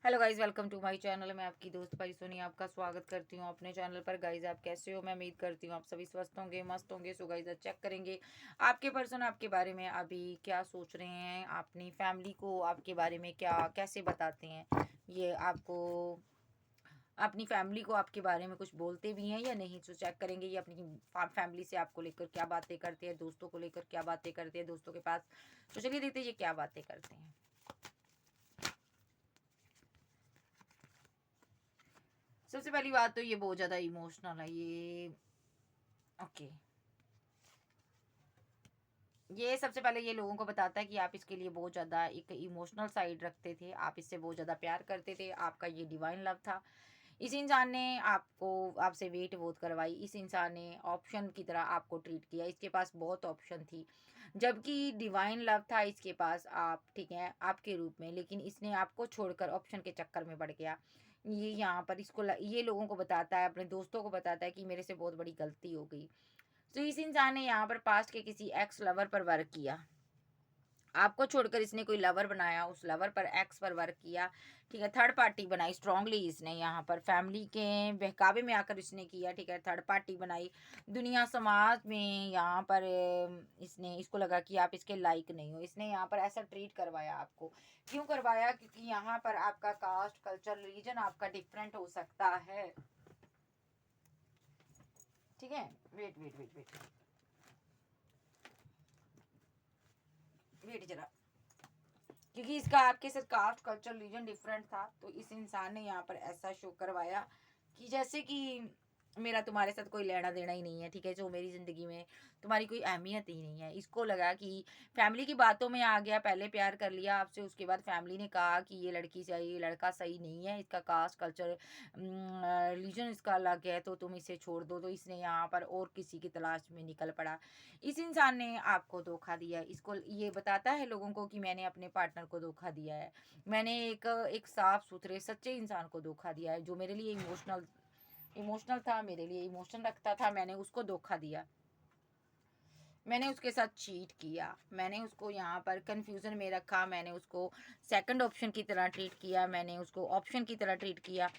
Hello guys, welcome to my channel. मैं आपकी दोस्त भाई सोनी आपका स्वागत करती हूँ अपने चैनल पर। गाइज आप कैसे हो? मैं उम्मीद करती हूँ आप सभी स्वस्थ होंगे, मस्त होंगे। सो गाइज चेक करेंगे आपके पर्सन आपके बारे में अभी क्या सोच रहे हैं, अपनी फैमिली को आपके बारे में क्या कैसे बताते हैं, ये आपको अपनी फैमिली को आपके बारे में कुछ बोलते भी हैं या नहीं। तो चेक करेंगे ये अपनी फैमिली से आपको लेकर क्या बातें करते हैं, दोस्तों को लेकर क्या बातें करते हैं दोस्तों के पास। तो चलिए देखते हैं ये क्या बातें करते हैं। सबसे पहली बात तो ये बहुत ज़्यादा इमोशनल है ये। ओके, ये सबसे पहले ये लोगों को बताता है कि आप इसके लिए बहुत ज़्यादा एक इमोशनल साइड रखते थे, आप इससे बहुत ज़्यादा प्यार करते थे, आपका ये डिवाइन लव था। इस इंसान ने आपको आपसे वेट बहुत करवाई, इस इंसान ने ऑप्शन की तरह आपको ट्रीट किया, इसके पास बहुत ऑप्शन थी। जबकि डिवाइन लव था इसके पास, आप ठीक है आपके रूप में, लेकिन इसने आपको छोड़कर ऑप्शन के चक्कर में पड़ गया। ये यहाँ पर ये लोगों को बताता है, अपने दोस्तों को बताता है कि मेरे से बहुत बड़ी गलती हो गई। तो इस इंसान ने यहाँ पर पास्ट के किसी एक्स लवर पर वर्क किया, आपको छोड़कर इसने कोई लवर बनाया, उस लवर पर एक्स पर वर्क किया, ठीक है। थर्ड पार्टी बनाई स्ट्रांगली इसने, यहाँ पर फैमिली के बहकावे में आकर इसने किया, ठीक है। थर्ड पार्टी बनाई दुनिया समाज में, यहाँ पर इसने इसको लगा कि आप इसके लायक नहीं हो, इसने यहाँ पर ऐसा ट्रीट करवाया आपको। क्यों करवाया? क्योंकि यहाँ पर आपका कास्ट कल्चर रिलीजन आपका डिफरेंट हो सकता है, ठीक है। Wait wait wait wait wait जरा, क्योंकि इसका आपके साथ कास्ट कल्चर रीजन डिफरेंट था, तो इस इंसान ने यहाँ पर ऐसा शो करवाया कि जैसे कि मेरा तुम्हारे साथ कोई लेना देना ही नहीं है, ठीक है। जो मेरी ज़िंदगी में तुम्हारी कोई अहमियत ही नहीं है। इसको लगा कि फैमिली की बातों में आ गया, पहले प्यार कर लिया आपसे, उसके बाद फैमिली ने कहा कि ये लड़की सही, ये लड़का सही नहीं है, इसका कास्ट कल्चर रिलीजन इसका अलग है, तो तुम इसे छोड़ दो। तो इसने यहाँ पर और किसी की तलाश में निकल पड़ा। इस इंसान ने आपको धोखा दिया, इसको ये बताता है लोगों को कि मैंने अपने पार्टनर को धोखा दिया है, मैंने एक एक साफ सुथरे सच्चे इंसान को धोखा दिया है, जो मेरे लिए इमोशनल था, मेरे लिए इमोशन रखता था, मैंने उसको धोखा दिया, मैंने उसके साथ चीट किया, मैंने उसको यहाँ पर कंफ्यूजन में रखा, मैंने उसको सेकंड ऑप्शन की तरह ट्रीट किया, मैंने उसको ऑप्शन की तरह ट्रीट किया,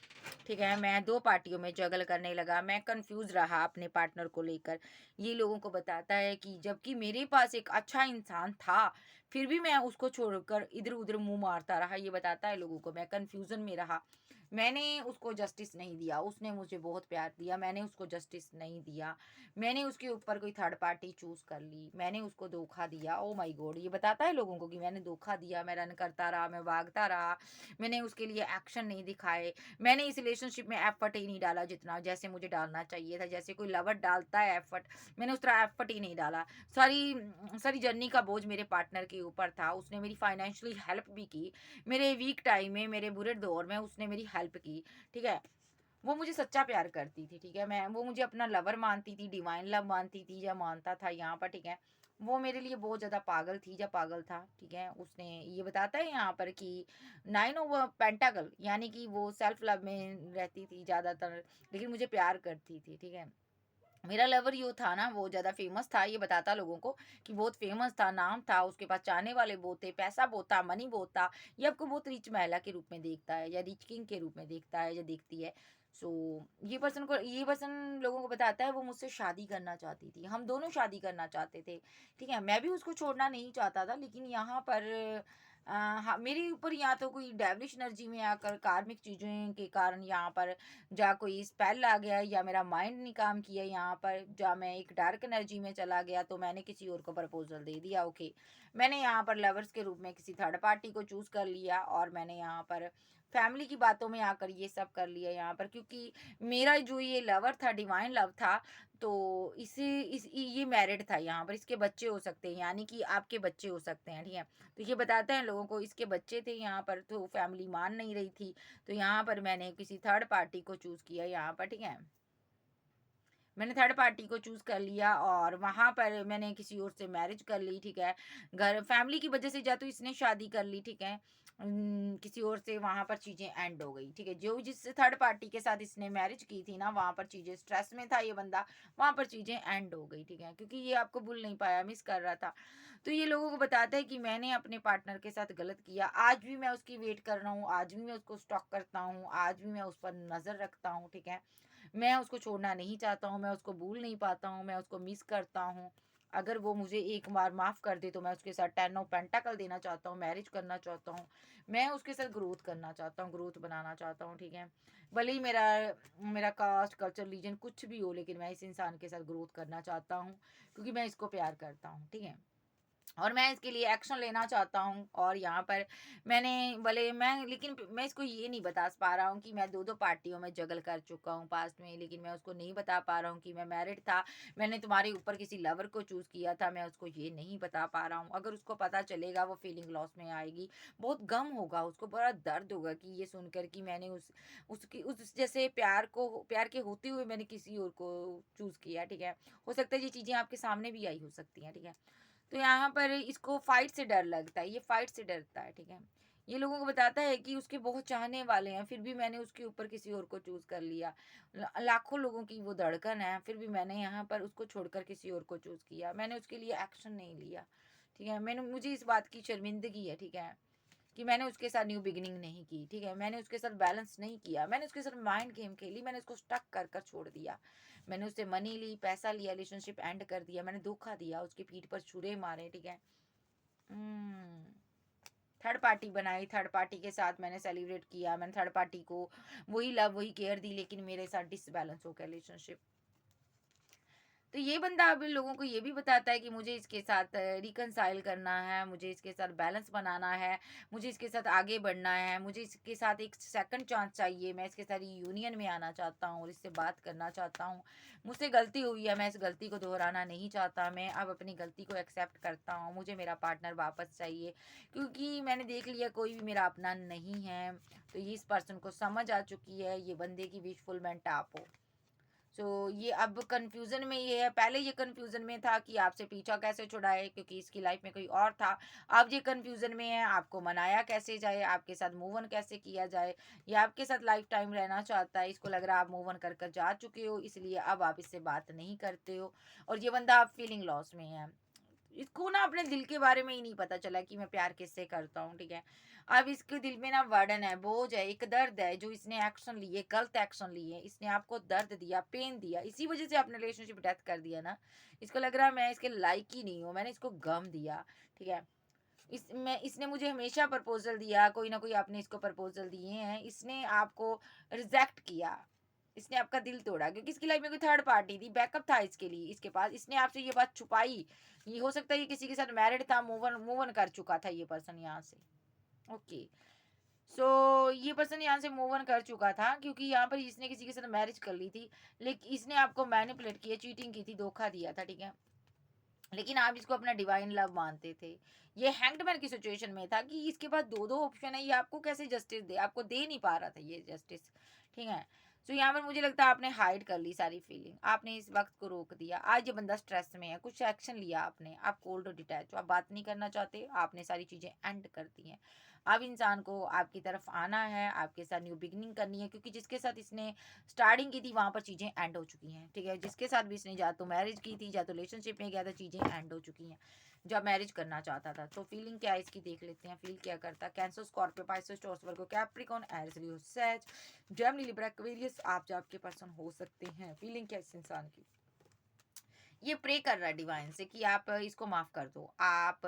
ठीक है। मैं दो पार्टियों में जगल करने लगा, मैं कंफ्यूज रहा अपने पार्टनर को लेकर। ये लोगों को बताता है कि जबकि मेरे पास एक अच्छा इंसान था, फिर भी मैं उसको छोड़कर इधर उधर मुंह मारता रहा। ये बताता है लोगों को मैं कंफ्यूजन में रहा, मैंने उसको जस्टिस नहीं दिया, उसने मुझे बहुत प्यार दिया, मैंने उसको जस्टिस नहीं दिया, मैंने उसके ऊपर कोई थर्ड पार्टी चूज कर ली, मैंने उसको धोखा दिया। ओ माय गॉड, ये बताता है लोगों को कि मैंने धोखा दिया, मैं रन करता रहा, मैं भागता रहा, मैंने उसके लिए एक्शन नहीं दिखाए, मैंने इस रिलेशनशिप में एफर्ट ही नहीं डाला जितना जैसे मुझे डालना चाहिए था। जैसे कोई लवर डालता है एफर्ट, मैंने उस तरह एफर्ट ही नहीं डाला। सारी सारी जर्नी का बोझ मेरे पार्टनर के ऊपर था, उसने मेरी फाइनेंशियली हेल्प भी की, मेरे वीक टाइम में, मेरे बुरे दौर में उसने मेरी हेल्प की, ठीक है। वो मुझे सच्चा प्यार करती थी, ठीक है। मैं वो मुझे अपना लवर मानती थी, डिवाइन लव मानती थी या मानता था यहाँ पर, ठीक है। वो मेरे लिए बहुत ज़्यादा पागल थी या पागल था, ठीक है। उसने ये बताता है यहाँ पर कि 9 ऑफ पेंटाकल, यानी कि वो सेल्फ लव में रहती थी ज़्यादातर, लेकिन मुझे प्यार करती थी, ठीक है। मेरा लवर यो था ना, वो ज़्यादा फेमस था, ये बताता लोगों को कि बहुत फेमस था, नाम था, उसके पास चाहने वाले बहुत थे, पैसा बहुत था, मनी बहुत था। ये आपको बहुत रिच महिला के रूप में देखता है या रिच किंग के रूप में देखता है या देखती है। सो ये पर्सन लोगों को बताता है वो मुझसे शादी करना चाहती थी, हम दोनों शादी करना चाहते थे, ठीक है। मैं भी उसको छोड़ना नहीं चाहता था, लेकिन यहाँ पर हाँ, मेरे ऊपर या तो कोई डेविलिश एनर्जी में आकर कार्मिक चीज़ों के कारण यहाँ पर जा कोई स्पेल आ गया, या मेरा माइंड नहीं काम किया यहाँ पर, जा मैं एक डार्क एनर्जी में चला गया, तो मैंने किसी और को प्रपोजल दे दिया। ओके, मैंने यहाँ पर लवर्स के रूप में किसी थर्ड पार्टी को चूज कर लिया, और मैंने यहाँ पर फैमिली की बातों में आकर ये सब कर लिया यहाँ पर, क्योंकि मेरा जो ये लवर था, डिवाइन लव था, तो इस ये मैरिड था, यहाँ पर इसके बच्चे हो सकते हैं, यानी कि आपके बच्चे हो सकते हैं, ठीक है। तो ये बताते हैं लोगों को इसके बच्चे थे यहाँ पर, तो फैमिली मान नहीं रही थी, तो यहाँ पर मैंने किसी थर्ड पार्टी को चूज किया यहाँ पर, ठीक है। मैंने थर्ड पार्टी को चूज कर लिया और वहां पर मैंने किसी और से मैरिज कर ली, ठीक है। घर फैमिली की वजह से या तो इसने शादी कर ली, ठीक है, किसी और से वहां पर चीजें एंड हो गई, ठीक है। जो जिस थर्ड पार्टी के साथ इसने मैरिज की थी ना, वहां पर चीजें, स्ट्रेस में था ये बंदा, वहां पर चीजें एंड हो गई, ठीक है, क्योंकि ये आपको भूल नहीं पाया, मिस कर रहा था। तो ये लोगों को बताता है कि मैंने अपने पार्टनर के साथ गलत किया, आज भी मैं उसकी वेट कर रहा हूँ, आज भी मैं उसको स्टॉक करता हूँ, आज भी मैं उस पर नजर रखता हूँ, ठीक है। मैं उसको छोड़ना नहीं चाहता हूँ, मैं उसको भूल नहीं पाता हूँ, मैं उसको मिस करता हूँ। अगर वो मुझे एक बार माफ़ कर दे तो मैं उसके साथ 10 ऑफ पेंटाकल देना चाहता हूँ, मैरिज करना चाहता हूँ, मैं उसके साथ ग्रोथ करना चाहता हूँ, ग्रोथ बनाना चाहता हूँ, ठीक है। भले ही मेरा मेरा कास्ट, कल्चर, रिलीजन कुछ भी हो, लेकिन मैं इस इंसान के साथ ग्रोथ करना चाहता हूँ, क्योंकि मैं इसको प्यार करता हूँ, ठीक है। और मैं इसके लिए एक्शन लेना चाहता हूँ। और यहाँ पर मैंने भले मैं लेकिन मैं इसको ये नहीं बता पा रहा हूँ कि मैं दो दो पार्टियों में जगल कर चुका हूँ पास्ट में, लेकिन मैं उसको नहीं बता पा रहा हूँ कि मैं मैरिड था, मैंने तुम्हारे ऊपर किसी लवर को चूज़ किया था, मैं उसको ये नहीं बता पा रहा हूँ। अगर उसको पता चलेगा वो फीलिंग लॉस में आएगी, बहुत गम होगा उसको, बड़ा दर्द होगा कि ये सुनकर कि मैंने उसकी उस जैसे प्यार के होते हुए मैंने किसी और को चूज़ किया, ठीक है। हो सकता है ये चीज़ें आपके सामने भी आई हो सकती हैं, ठीक है। तो यहाँ पर इसको फाइट से डर लगता है, ये फाइट से डरता है, ठीक है। ये लोगों को बताता है कि उसके बहुत चाहने वाले हैं, फिर भी मैंने उसके ऊपर किसी और को चूज कर लिया। लाखों लोगों की वो धड़कन है, फिर भी मैंने यहाँ पर उसको छोड़कर किसी और को चूज किया, मैंने उसके लिए एक्शन नहीं लिया, ठीक है। मुझे इस बात की शर्मिंदगी है, ठीक है, कि मैंने उसके साथ न्यू बिगिनिंग नहीं की, ठीक है। मैंने उसके साथ बैलेंस नहीं किया, मैंने उसके साथ माइंड गेम खेली, मैंने उसको स्टक कर कर छोड़ दिया। मैंने उससे मनी ली, पैसा लिया, रिलेशनशिप एंड कर दिया, मैंने धोखा दिया, उसकी पीठ पर छुरे मारे, ठीक है। थर्ड पार्टी बनाई, थर्ड पार्टी के साथ मैंने सेलिब्रेट किया, मैंने थर्ड पार्टी को वही लव वही केयर दी, लेकिन मेरे साथ डिसबैलेंस हो गया रिलेशनशिप। तो ये बंदा अब लोगों को ये भी बताता है कि मुझे इसके साथ रिकनसाइल करना है, मुझे इसके साथ बैलेंस बनाना है, मुझे इसके साथ आगे बढ़ना है, मुझे इसके साथ एक सेकंड चांस चाहिए, मैं इसके साथ यूनियन में आना चाहता हूँ और इससे बात करना चाहता हूँ। मुझसे गलती हुई है, मैं इस गलती को दोहराना नहीं चाहता, मैं अब अपनी गलती को एक्सेप्ट करता हूँ, मुझे मेरा पार्टनर वापस चाहिए, क्योंकि मैंने देख लिया कोई भी मेरा अपना नहीं है। तो ये इस पर्सन को समझ आ चुकी है, ये बंदे की विशफुलमेंट आप हो। ये अब कंफ्यूजन में ये है, पहले ये कंफ्यूजन में था कि आपसे पीछा कैसे छुड़ाए, क्योंकि इसकी लाइफ में कोई और था। अब ये कंफ्यूजन में है, आपको मनाया कैसे जाए, आपके साथ मूव ऑन कैसे किया जाए। ये आपके साथ लाइफ टाइम रहना चाहता है, इसको लग रहा है आप मूव ऑन कर कर जा चुके हो, इसलिए अब आप इससे बात नहीं करते हो। और ये बंदा आप फीलिंग लॉस में है, इसको ना अपने दिल के बारे में ही नहीं पता चला कि मैं प्यार किससे करता हूँ, ठीक है। अब इसके दिल में ना बर्डन है, बोझ है, एक दर्द है, जो इसने एक्शन लिए, गलत एक्शन लिए, इसने आपको दर्द दिया, पेन दिया, इसी वजह से आपने रिलेशनशिप डेथ कर दिया ना। इसको लग रहा है मैं इसके लायक ही नहीं हूँ, मैंने इसको गम दिया, ठीक है। इसने मुझे हमेशा प्रपोजल दिया, कोई ना कोई आपने इसको प्रपोजल दिए हैं, इसने आपको रिजेक्ट किया, इसने आपका दिल तोड़ा, क्योंकि इसकी लाइफ में कोई थर्ड पार्टी थी, बैकअप था इसके लिए, इसके पास, इसने आपसे ये बात छुपाई। ये हो सकता है ये किसी के साथ मैरिड था, मूव ऑन कर चुका था ये पर्सन यहाँ से। ओके, ये पर्सन यहाँ से मूव ऑन कर चुका था, क्योंकि यहाँ पर इसने किसी के साथ मैरिज कर ली थी, लेकिन इसने आपको मैनिपुलेट किया, चीटिंग की थी, धोखा दिया था, ठीक है। लेकिन आप इसको अपना डिवाइन लव मानते थे। ये हैंग्डमैन की सिचुएशन में था कि इसके पास दो दो ऑप्शन है, ये आपको कैसे जस्टिस दे, आपको दे नहीं पा रहा था ये जस्टिस, ठीक है। यहाँ पर मुझे लगता है आपने हाइड कर ली सारी फीलिंग, आपने इस वक्त को रोक दिया। आज ये बंदा स्ट्रेस में है, कुछ एक्शन लिया आपने, आप कोल्ड और डिटैच हो, आप बात नहीं करना चाहते, आपने सारी चीज़ें एंड कर दी हैं। अब इंसान को आपकी तरफ आना है, आपके साथ न्यू बिगनिंग करनी है, क्योंकि जिसके साथ इसने स्टार्टिंग की थी वहाँ पर चीज़ें एंड हो चुकी हैं, ठीक है। जिसके साथ भी इसने या तो मैरिज की थी या तो रिलेशनशिप में गया था, चीज़ें एंड हो चुकी हैं। जब मैरिज करना चाहता था, तो फीलिंग क्या है इसकी देख लेते हैं, फील क्या करता है। कैंसर, स्कॉर्पियो, पाइसेस, टॉरस, वर्गो, कैप्रिकॉर्न, एरिस, लियो, सैज, जेमिनी, लिब्रा, एक्वेरियस, आप जो आपके पर्सन हो सकते हैं। फीलिंग क्या इस इंसान की, ये प्रे कर रहा है डिवाइन से कि आप इसको माफ कर दो, आप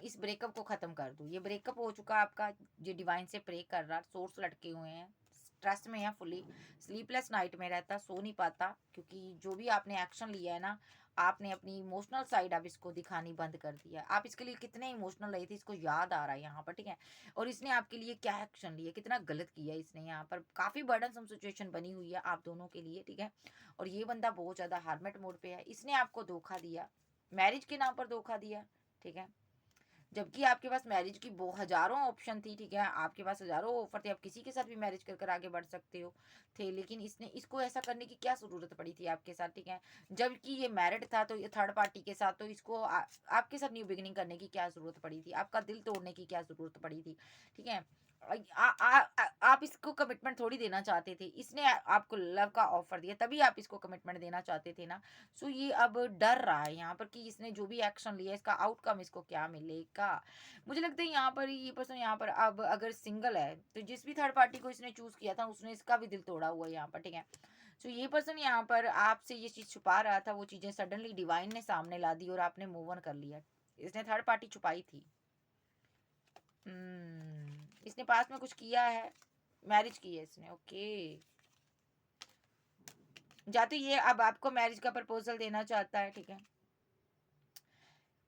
इस ब्रेकअप को खत्म कर दो, ये ब्रेकअप हो चुका आपका। ये डिवाइन से प्रे कर रहा, सोर्स लटके हुए हैं, स्ट्रेस में है, फुली स्लीपलेस नाइट में रहता, सो नहीं पाता, क्योंकि जो भी आपने एक्शन लिया है ना, आपने अपनी इमोशनल साइड अब इसको दिखानी बंद कर दिया। आप इसके लिए कितने इमोशनल रहे थे, इसको याद आ रहा है यहाँ पर, ठीक है। और इसने आपके लिए क्या एक्शन लिया, कितना गलत किया इसने, यहाँ पर काफ़ी बर्डनसम सिचुएशन बनी हुई है आप दोनों के लिए, ठीक है। और ये बंदा बहुत ज़्यादा हार्मेट मोड पे है, इसने आपको धोखा दिया, मैरिज के नाम पर धोखा दिया, ठीक है। जबकि आपके पास मैरिज की हजारों ऑप्शन थी, ठीक है, आपके पास हजारों ऑफर थे, आप किसी के साथ भी मैरिज कर कर आगे बढ़ सकते हो थे, लेकिन इसने इसको ऐसा करने की क्या जरूरत पड़ी थी आपके साथ, ठीक है। जबकि ये मैरिड था तो ये थर्ड पार्टी के साथ, तो इसको आपके साथ न्यू बिगिनिंग करने की क्या जरूरत पड़ी थी, आपका दिल तोड़ने की क्या जरूरत पड़ी थी, ठीक है। आप इसको कमिटमेंट थोड़ी देना चाहते थे, इसने आपको लव का ऑफर दिया तभी आप इसको कमिटमेंट देना चाहते थे ना। सो ये अब डर रहा है यहाँ पर कि इसने जो भी एक्शन लिया इसका आउटकम इसको क्या मिलेगा। मुझे लगता है यहाँ पर ये पर्सन यहाँ पर अब अगर सिंगल है तो जिस भी थर्ड पार्टी को इसने चूज किया था उसने इसका भी दिल तोड़ा हुआ है यहाँ पर, ठीक है। सो ये पर्सन यहाँ पर आपसे ये चीज छुपा रहा था, वो चीजें सडनली डिवाइन ने सामने ला दी और आपने मूव ऑन कर लिया। इसने थर्ड पार्टी छुपाई थी। इसने पास में कुछ किया है, मैरिज की है इसने, ओके। या तो ये अब आपको मैरिज का प्रपोजल देना चाहता है, ठीक है।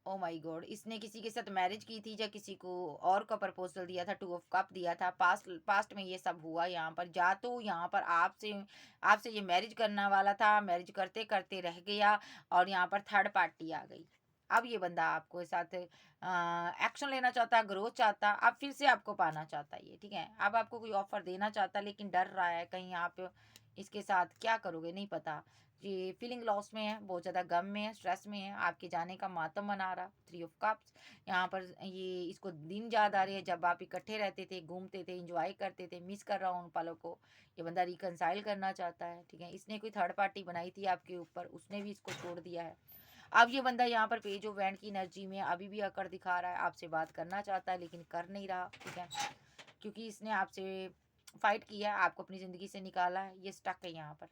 ओ माय गॉड, इसने किसी के साथ मैरिज की थी या किसी को और का प्रपोजल दिया था, 2 ऑफ कप दिया था, पास्ट में ये सब हुआ यहाँ पर। या तो यहाँ पर आपसे आपसे ये मैरिज करने वाला था, मैरिज करते करते रह गया और यहाँ पर थर्ड पार्टी आ गई। अब ये बंदा आपको साथ एक्शन लेना चाहता, ग्रोथ चाहता, अब फिर से आपको पाना चाहता है ये, ठीक है। अब आपको कोई ऑफर देना चाहता लेकिन डर रहा है कहीं आप इसके साथ क्या करोगे नहीं पता। ये फीलिंग लॉस में है, बहुत ज़्यादा गम में है, स्ट्रेस में है, आपके जाने का मातम मना रहा। 3 ऑफ कप्स यहाँ पर ये इसको दिन याद आ रही है जब आप इकट्ठे रहते थे, घूमते थे, इंजॉय करते थे, मिस कर रहा हूँ उन पलों को। ये बंदा रिकनसाइल करना चाहता है, ठीक है। इसने कोई थर्ड पार्टी बनाई थी आपके ऊपर, उसने भी इसको छोड़ दिया है। अब ये बंदा यहाँ पर पेज ऑफ वैंड की एनर्जी में अभी भी अकड़ दिखा रहा है, आपसे बात करना चाहता है लेकिन कर नहीं रहा, ठीक है, क्योंकि इसने आपसे फाइट किया, आपको अपनी ज़िंदगी से निकाला है, ये स्टक है यहाँ पर।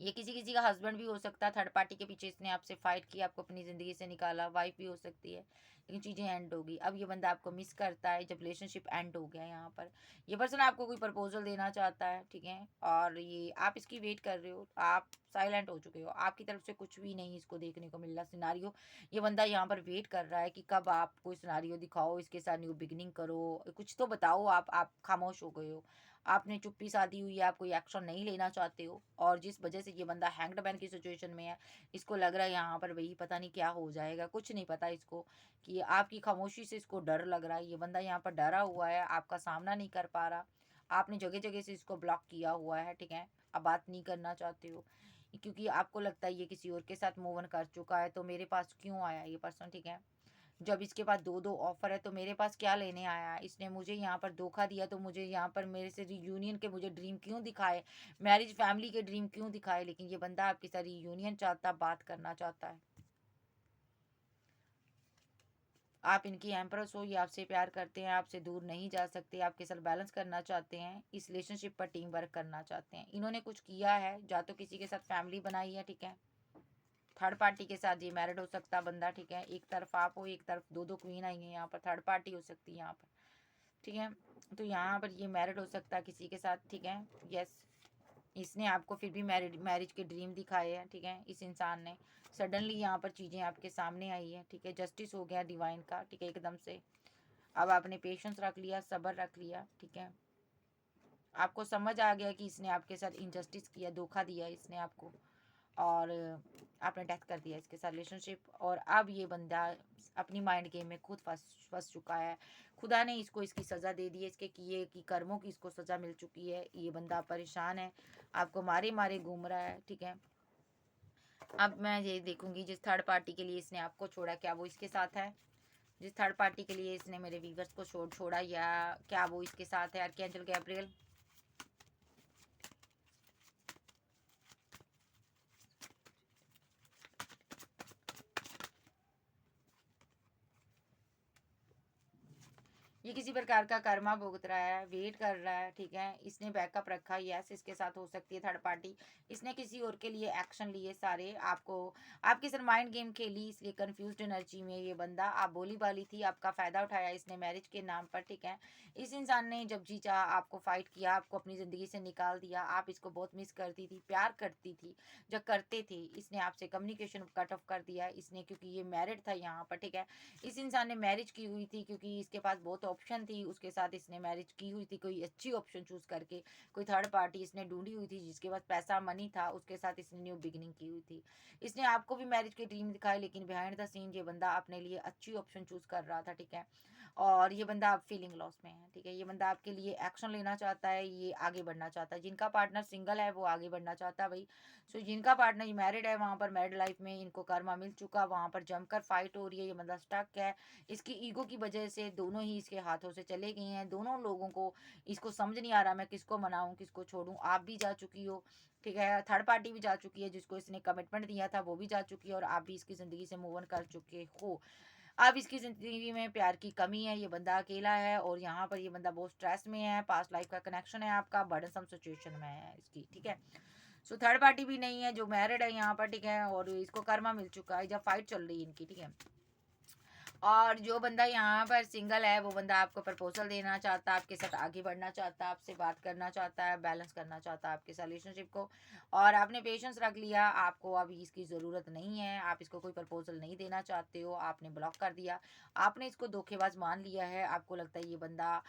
ये किसी किसी का हस्बैंड भी हो सकता है, थर्ड पार्टी के पीछे इसने आपसे फाइट किया, आपको अपनी ज़िंदगी से निकाला, वाइफ भी हो सकती है, लेकिन चीज़ें एंड होगी। अब ये बंदा आपको मिस करता है जब रिलेशनशिप एंड हो गया यहाँ पर। ये पर्सन आपको कोई प्रपोजल देना चाहता है, ठीक है, और ये आप इसकी वेट कर रहे हो, आप साइलेंट हो चुके हो, आपकी तरफ से कुछ भी नहीं इसको देखने को मिल रहा सिनारियो। ये बंदा यहाँ पर वेट कर रहा है कि कब आप कोई सिनारियो दिखाओ, इसके साथ न्यू बिगिनिंग करो, कुछ तो बताओ। आप खामोश हो गए हो, आपने चुप्पी साधी हुई है, आप कोई एक्शन नहीं लेना चाहते हो, और जिस वजह से ये बंदा हैंग्ड मैन की सिचुएशन में है, इसको लग रहा है यहाँ पर वही पता नहीं क्या हो जाएगा, कुछ नहीं पता इसको कि आपकी खामोशी से इसको डर लग रहा है। ये बंदा यहाँ पर डरा हुआ है, आपका सामना नहीं कर पा रहा, आपने जगह जगह से इसको ब्लॉक किया हुआ है, ठीक है। अब बात नहीं करना चाहते हो क्योंकि आपको लगता है ये किसी और के साथ मूव ऑन कर चुका है, तो मेरे पास क्यों आया ये पर्सन, ठीक है। जब इसके पास दो दो ऑफर है तो मेरे पास क्या लेने आया है। इसने मुझे यहाँ पर धोखा दिया तो मुझे यहाँ पर मेरे से रियूनियन के मुझे ड्रीम क्यों दिखाए, मैरिज फैमिली के ड्रीम क्यों दिखाए, लेकिन ये बंदा आपके साथ रियूनियन चाहता, बात करना चाहता है। आप इनकी एम्प्रेस हो, ये आपसे प्यार करते हैं, आपसे दूर नहीं जा सकते, आपके साथ बैलेंस करना चाहते हैं, इस रिलेशनशिप पर टीम वर्क करना चाहते हैं। इन्होंने कुछ किया है, या तो किसी के साथ फैमिली बनाई है, ठीक है, थर्ड पार्टी के साथ ये मैरिड हो सकता बंदा, ठीक है। एक तरफ आप हो, एक तरफ दो दो क्वीन आई है, यहाँ पर थर्ड पार्टी हो सकती है यहाँ पर, ठीक है। तो यहाँ पर ये मैरिड हो सकता है किसी के साथ, ठीक है। यस, इसने आपको फिर भी मैरिज के ड्रीम दिखाए हैं, ठीक है। इस इंसान ने सडनली यहाँ पर चीज़ें आपके सामने आई है, ठीक है, जस्टिस हो गया डिवाइन का, ठीक है, एकदम से। अब आपने पेशेंस रख लिया, सब्र रख लिया, ठीक है। आपको समझ आ गया कि इसने आपके साथ इनजस्टिस किया, धोखा दिया इसने आपको, और आपने डेथ कर दिया इसके साथ रिलेशनशिप। और अब ये बंदा अपनी माइंड गेम में खुद फंस फंस चुका है। खुदा ने इसको इसकी सज़ा दे दी है, इसके किए की कर्मों की इसको सज़ा मिल चुकी है। ये बंदा परेशान है, आपको मारे मारे घूम रहा है, ठीक है। अब मैं ये देखूंगी जिस थर्ड पार्टी के लिए इसने आपको छोड़ा, क्या वो इसके साथ है। जिस थर्ड पार्टी के लिए इसने मेरे व्यूवर्स को छोड़ा, या क्या वो इसके साथ है। आर्कएंजल गैब्रियल, ये किसी प्रकार का कर्मा भुगत रहा है, वेट कर रहा है, ठीक है। इसने बैकअप रखा, यस, इसके साथ हो सकती है थर्ड पार्टी। इसने किसी और के लिए एक्शन लिए सारे, आपको आपके सर माइंड गेम खेली, इसलिए कंफ्यूज्ड एनर्जी में ये बंदा। आप बोली बाली थी, आपका फ़ायदा उठाया इसने मैरिज के नाम पर, ठीक है। इस इंसान ने जब जी चाह आपको फाइट किया, आपको अपनी ज़िंदगी से निकाल दिया। आप इसको बहुत मिस करती थी, प्यार करती थी, जब करते थे। इसने आपसे कम्युनिकेशन कट ऑफ कर दिया इसने, क्योंकि ये मैरिड था यहाँ पर, ठीक है। इस इंसान ने मैरिज की हुई थी क्योंकि इसके पास बहुत ऑप्शन थी उसके साथ इसने मैरिज की हुई थी, कोई अच्छी ऑप्शन चूज करके, कोई थर्ड पार्टी इसने ढूंढी हुई थी जिसके पास पैसा मनी था, उसके साथ इसने न्यू बिगिनिंग की हुई थी। इसने आपको भी मैरिज के ड्रीम दिखाए, लेकिन बिहाइंड द सीन ये बंदा अपने लिए अच्छी ऑप्शन चूज कर रहा था, ठीक है। और ये बंदा आप फीलिंग लॉस में है, ठीक है। ये बंदा आपके लिए एक्शन लेना चाहता है, ये आगे बढ़ना चाहता है। जिनका पार्टनर सिंगल है वो आगे बढ़ना चाहता है भाई। सो जिनका पार्टनर मैरिड है, वहां पर मैरिड लाइफ में इनको कर्मा मिल चुका, वहां पर जमकर फाइट हो रही है, ये बंदा स्टक है। इसकी ईगो की वजह से दोनों ही इसके हाथों से चले गए हैं। दोनों लोगों को इसको समझ नहीं आ रहा मैं किसको मनाऊं किसको छोड़ूं। आप भी जा चुकी हो, ठीक है, थर्ड पार्टी भी जा चुकी है, जिसको इसने कमिटमेंट दिया था वो भी जा चुकी है, और आप भी इसकी जिंदगी से मूव ऑन कर चुके हो। अब इसकी ज़िंदगी में प्यार की कमी है, ये बंदा अकेला है, और यहाँ पर ये बंदा बहुत स्ट्रेस में है, पास्ट लाइफ का कनेक्शन है आपका, बर्डनसम सिचुएशन में है इसकी, ठीक है। सो थर्ड पार्टी भी नहीं है, जो मैरिड है यहाँ पर, ठीक है, और इसको कर्मा मिल चुका है, जब फाइट चल रही है इनकी, ठीक है। और जो बंदा यहाँ पर सिंगल है वो बंदा आपको प्रपोजल देना चाहता है, आपके साथ आगे बढ़ना चाहता है, आपसे बात करना चाहता है, बैलेंस करना चाहता है आपके रिलेशनशिप को, और आपने पेशेंस रख लिया, आपको अभी इसकी ज़रूरत नहीं है, आप इसको कोई प्रपोजल नहीं देना चाहते हो, आपने ब्लॉक कर दिया, आपने इसको धोखेबाज मान लिया है। आपको लगता है ये बंदा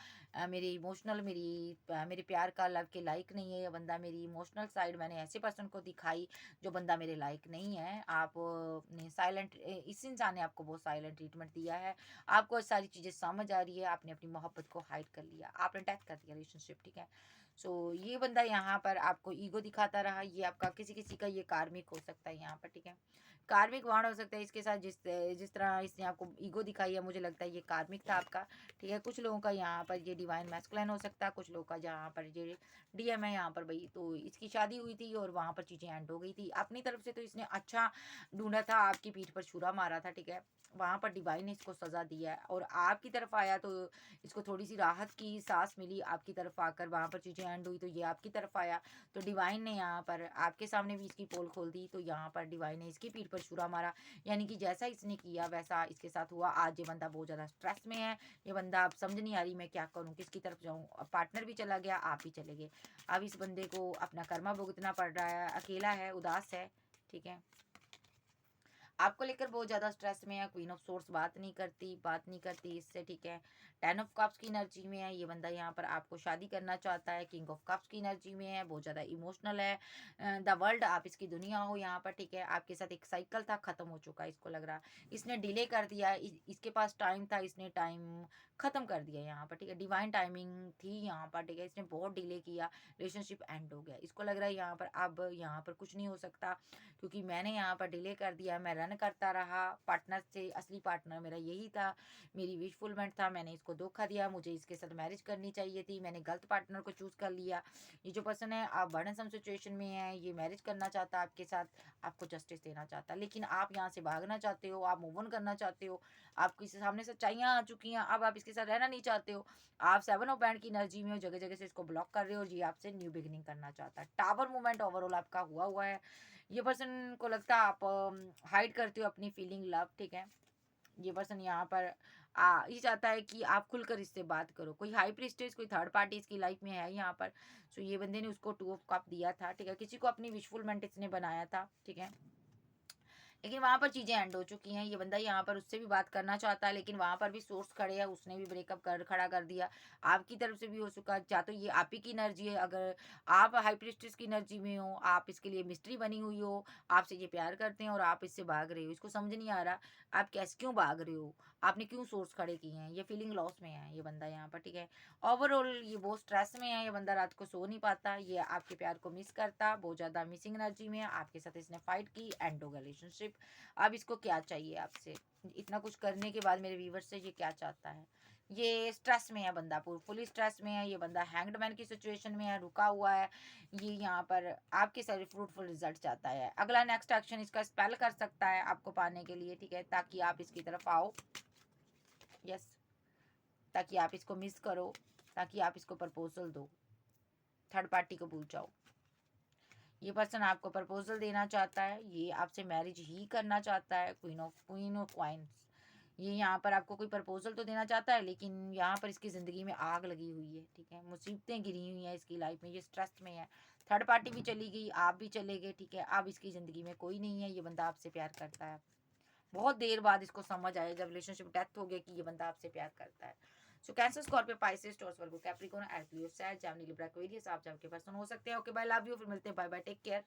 मेरे इमोशनल मेरे प्यार का लव के लायक नहीं है, ये बंदा मेरी इमोशनल साइड मैंने ऐसे पर्सन को दिखाई जो बंदा मेरे लायक नहीं है। आप ने साइलेंट इस इंसान ने आपको बहुत साइलेंट ट्रीटमेंट दिया है, आपको सारी चीज़ें समझ आ रही है, आपने अपनी मोहब्बत को हाइड कर लिया, आपने डेथ कर दिया रिलेशनशिप, ठीक है। सो ये बंदा यहाँ पर आपको ईगो दिखाता रहा, ये आपका किसी किसी का ये कार्मिक हो सकता है यहाँ पर, ठीक है। कार्मिक वाण हो सकता है इसके साथ, जिस जिस तरह इसने आपको ईगो दिखाई है, मुझे लगता है ये कार्मिक था आपका, ठीक है। कुछ लोगों का यहाँ पर ये डिवाइन मैस्कुलिन हो सकता है, कुछ लोगों का जहाँ पर ये डीएम है यहाँ पर भाई। तो इसकी शादी हुई थी और वहाँ पर चीज़ें एंड हो गई थी अपनी तरफ से, तो इसने अच्छा ढूंढा था, आपकी पीठ पर छुरा मारा था, ठीक है। वहाँ पर डिवाइन ने इसको सजा दिया है, और आपकी तरफ आया तो इसको थोड़ी सी राहत की सांस मिली, आपकी तरफ आकर वहाँ पर चीज़ें एंड हुई तो ये आपकी तरफ आया, तो डिवाइन ने यहाँ पर आपके सामने भी इसकी पोल खोल दी, तो यहाँ पर डिवाइन ने इसकी पीठ पर छुरा मारा, यानी कि जैसा इसने किया वैसा इसके साथ हुआ। आज ये बंदा बहुत ज़्यादा स्ट्रेस में है, ये बंदा अब समझ नहीं आ रही मैं क्या करूँ, किसकी तरफ जाऊँ। अब पार्टनर भी चला गया, आप भी चले गए, अब इस बंदे को अपना कर्मा भुगतना पड़ रहा है, अकेला है, उदास है, ठीक है। आपको लेकर बहुत ज़्यादा स्ट्रेस में है। क्वीन ऑफ सोर्स बात नहीं करती इससे, ठीक है। 10 ऑफ कप्स की एनर्जी में है ये बंदा, यहाँ पर आपको शादी करना चाहता है। किंग ऑफ कप्स की एनर्जी में है, बहुत ज़्यादा इमोशनल है। द वर्ल्ड आप इसकी दुनिया हो यहाँ पर, ठीक है। आपके साथ एक साइकिल था, खत्म हो चुका है, इसको लग रहा इसने डिले कर दिया, इसके पास टाइम था, इसने टाइम खत्म कर दिया यहाँ पर, ठीक है। डिवाइन टाइमिंग थी यहाँ पर, ठीक है, इसने बहुत डिले किया, रिलेशनशिप एंड हो गया। इसको लग रहा है यहाँ पर अब यहाँ पर कुछ नहीं हो सकता, क्योंकि मैंने यहाँ पर डिले कर दिया, मैं रन करता रहा पार्टनर से, असली पार्टनर मेरा यही था, मेरी विशफुलमेंट था, मैंने इसको धोखा दिया, मुझे इसके साथ मैरिज करनी चाहिए थी, मैंने गलत पार्टनर को चूज कर लिया। ये जो पर्सन है आप बर्डनसम सिचुएशन में है, ये मैरिज करना चाहता है आपके साथ, आपको जस्टिस देना चाहता है, लेकिन आप यहाँ से भागना चाहते हो, आप मूव ऑन करना चाहते हो, आपके सामने सच्चाइयाँ आ चुकी हैं, अब आप इसके साथ रहना नहीं चाहते हो, आप 7 ऑफ बैंड की एनर्जी में हो, जगह जगह से इसको ब्लॉक कर रहे हो, और ये आपसे न्यू बिगिनिंग करना चाहता है। टावर मूवमेंट ओवरऑल आपका हुआ हुआ है। ये पर्सन को लगता है आप हाइड करते हो अपनी फीलिंग लव, ठीक है। ये पर्सन यहाँ पर ये चाहता है कि आप खुलकर इससे बात करो। कोई हाई प्रीस्टेस, कोई थर्ड पार्टी इसकी लाइफ में है यहाँ पर। सो ये बंदे ने उसको 2 ऑफ कप दिया था, ठीक है, किसी को अपनी विशफुलमेंट इसने बनाया था, ठीक है, लेकिन वहाँ पर चीज़ें एंड हो चुकी हैं। ये बंदा यहाँ पर उससे भी बात करना चाहता है, लेकिन वहाँ पर भी सोर्स खड़े हैं, उसने भी ब्रेकअप कर खड़ा कर दिया, आपकी तरफ से भी हो चुका। या तो ये आप ही की एनर्जी है, अगर आप हाई प्रीस्टेस की एनर्जी में हो, आप इसके लिए मिस्ट्री बनी हुई हो, आपसे ये प्यार करते हैं और आप इससे भाग रहे हो, इसको समझ नहीं आ रहा आप कैसे क्यों भाग रहे हो, आपने क्यों सोर्स खड़े किए हैं। ये फीलिंग लॉस में है ये बंदा यहाँ पर, ठीक है। ओवरऑल ये बहुत स्ट्रेस में है, ये बंदा रात को सो नहीं पाता, ये आपके प्यार को मिस करता, बहुत ज़्यादा मिसिंग एनर्जी में है, आपके साथ इसने फाइट की, एंड हो गया रिलेशनशिप। अब इसको क्या चाहिए आपसे, इतना कुछ करने के बाद मेरे व्यूवर से ये क्या चाहता है। ये स्ट्रेस में है बंदा, फुली स्ट्रेस में है ये बंदा, हैंग्ड मैन की सिचुएशन में है, रुका हुआ है। ये यहाँ पर आपके सारे फ्रूटफुल रिजल्ट चाहता है। अगला नेक्स्ट एक्शन इसका स्पेल कर सकता है आपको पाने के लिए, ठीक है, ताकि आप इसकी तरफ आओ, यस, ताकि आप इसको मिस करो, ताकि आप इसको प्रपोजल दो, थर्ड पार्टी को भूल जाओ। ये पर्सन आपको प्रपोजल देना चाहता है, ये आपसे मैरिज ही करना चाहता है। क्वीन ऑफ क्वाइंस, ये यहाँ पर आपको कोई प्रपोजल तो देना चाहता है, लेकिन यहाँ पर इसकी ज़िंदगी में आग लगी हुई है, ठीक है, मुसीबतें गिरी हुई हैं इसकी लाइफ में, ये स्ट्रेस में है। थर्ड पार्टी भी चली गई, आप भी चले गए, ठीक है, अब इसकी ज़िंदगी में कोई नहीं है। ये बंदा आपसे प्यार करता है, बहुत देर बाद इसको समझ आया, जब रिलेशनशिप डेथ हो गया कि ये बंदा आपसे प्यार करता है। सो कैंसर, स्कॉर्पियो, पाइसेस, टॉरस, वर्गो, कैप्रिकॉर्न, एरिस, लियो, सैज, जेमिनी, लिब्रा, एक्वेरियस आप जब के पर्सन हो सकते हैं। ओके बाय, लव यू, फिर मिलते हैं, बाय बाय, टेक केयर।